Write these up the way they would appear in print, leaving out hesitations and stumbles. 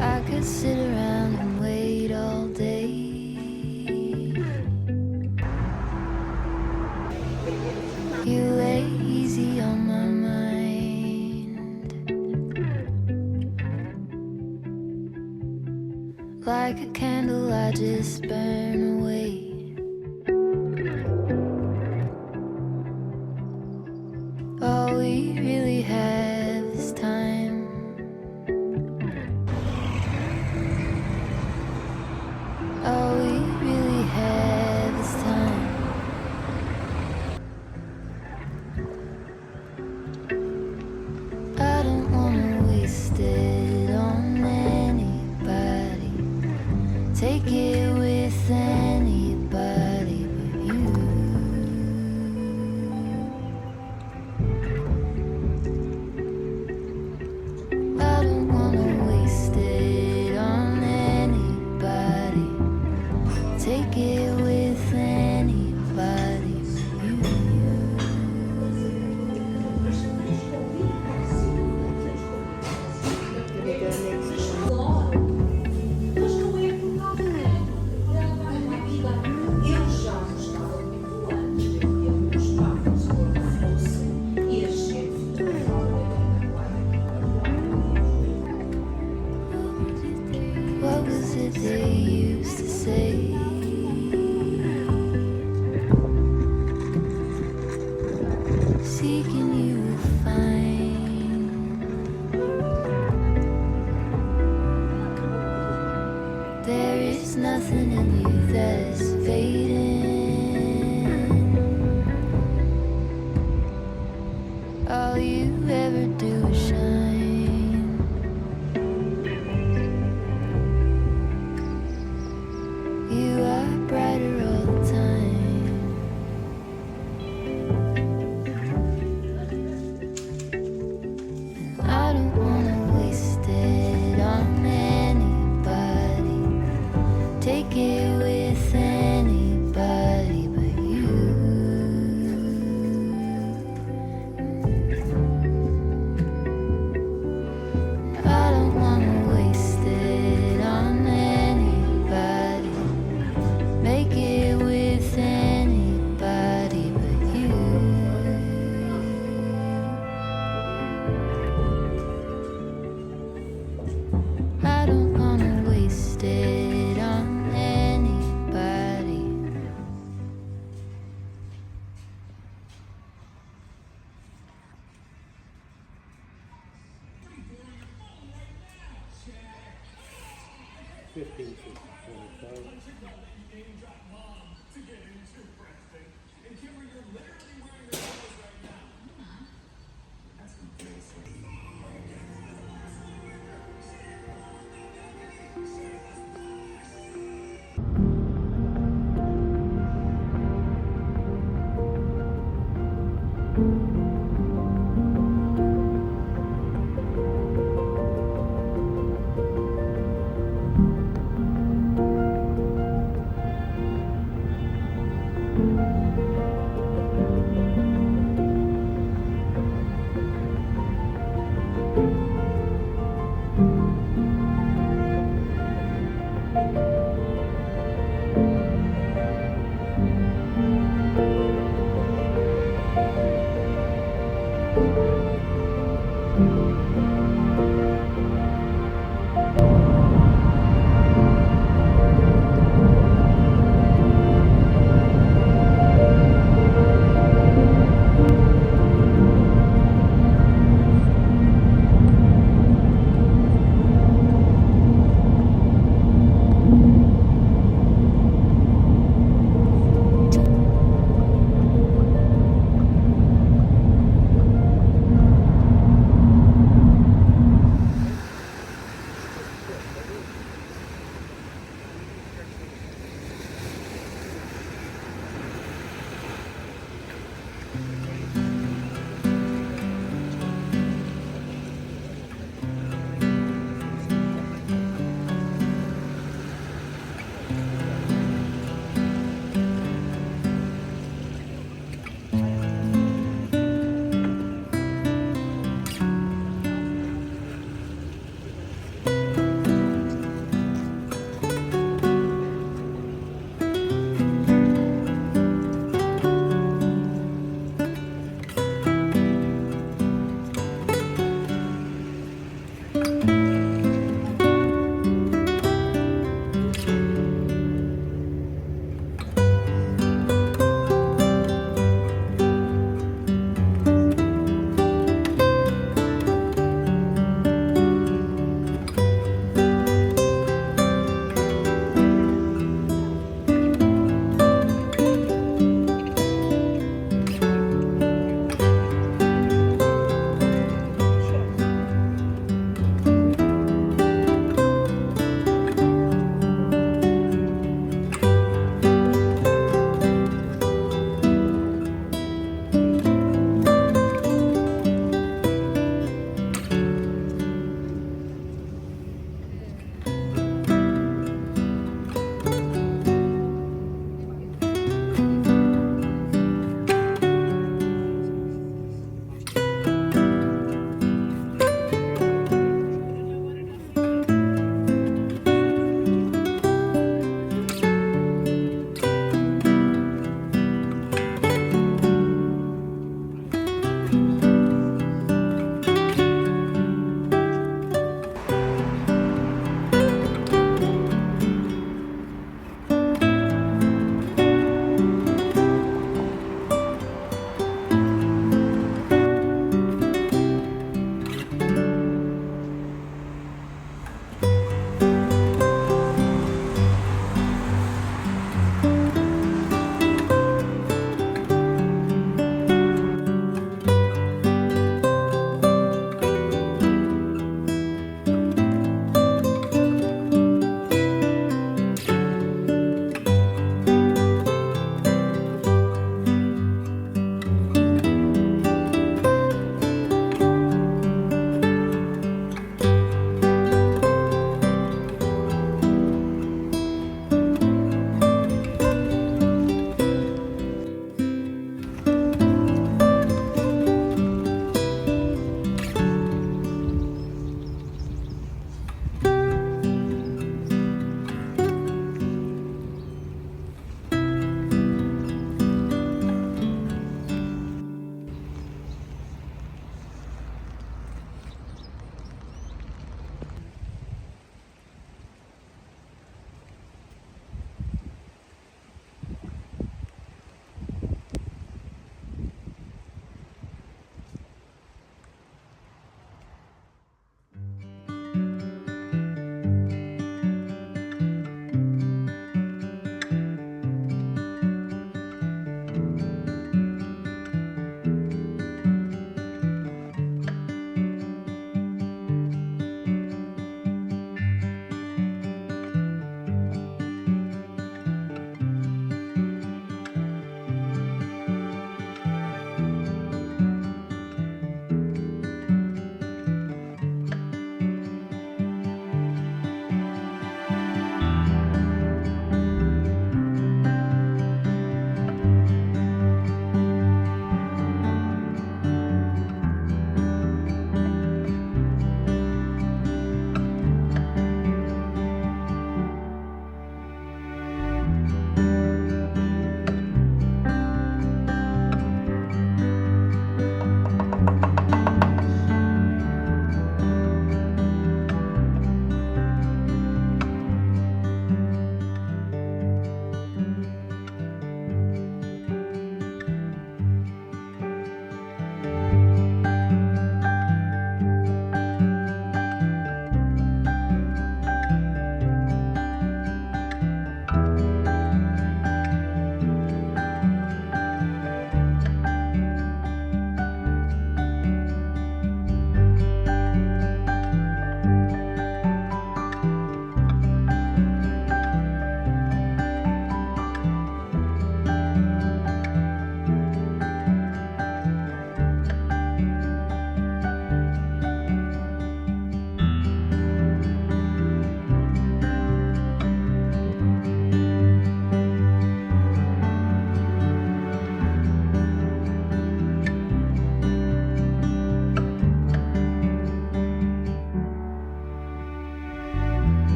I could sit around and wait all day. You lay easy on my mind, like a candle I just burn away. All we really have is time. All we really have is time. I don't wanna waste it on anybody. Take it with anybody but you. I don't wanna waste it on anybody. Take it with anybody but you. Mas não é por causa dela. Ela vai na vida. Eu já gostava muito antes de eu ver meus papos como fosse. E a gente What was it they used to say? Seeking you will find. There is nothing in you that's fading. All you ever do is shine. You are brighter all the time. I don't wanna waste it on anybody. Take it with anybody but you. I don't wanna waste it on anybody. Make it with anybody but you. I don't wanna waste it on anybody.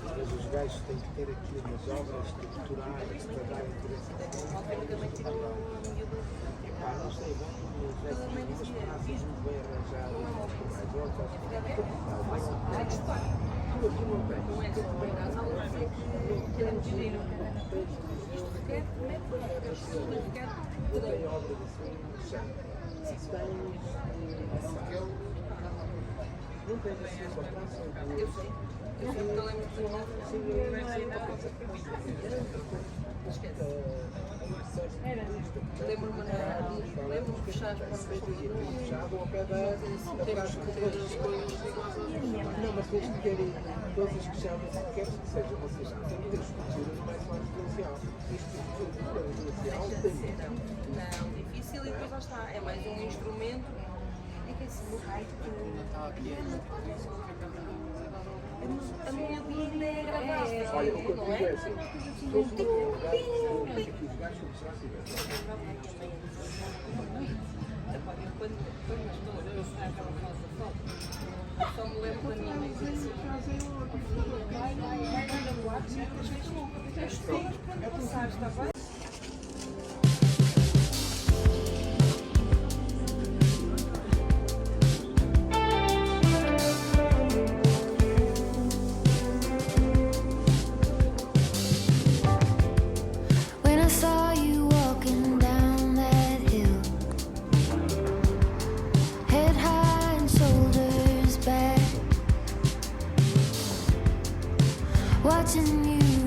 Mas os gajos têm que ter aqui umas obras estruturadas para darem por essa não sei, vamos ver se umas praças muito bem arranjadas, mais outras. Tu aqui não tens. Não é só não tem obras assim, já. Se tens não tens assim uma praça. Eu sei. Eu lembro-me de puxar para puxavam ao pé da praça de coisas. Não, mas tens de ter coisas que chamam-se, queres que seja uma cidade, tem que ter estrutura no mais residencial. Isto residencial tem. Não, difícil e depois lá está. É mais um instrumento. É que esse a melodia ainda é agradável. Olha, o que eu digo é assim, se fosse um lugar que os gajos começassem a Quando estou a pensar aquela fase da foto, só me lembro da minha mãe dizer assim: as pessoas quando passar, está bem? When I saw you walking down that hill, head high and shoulders back, watching you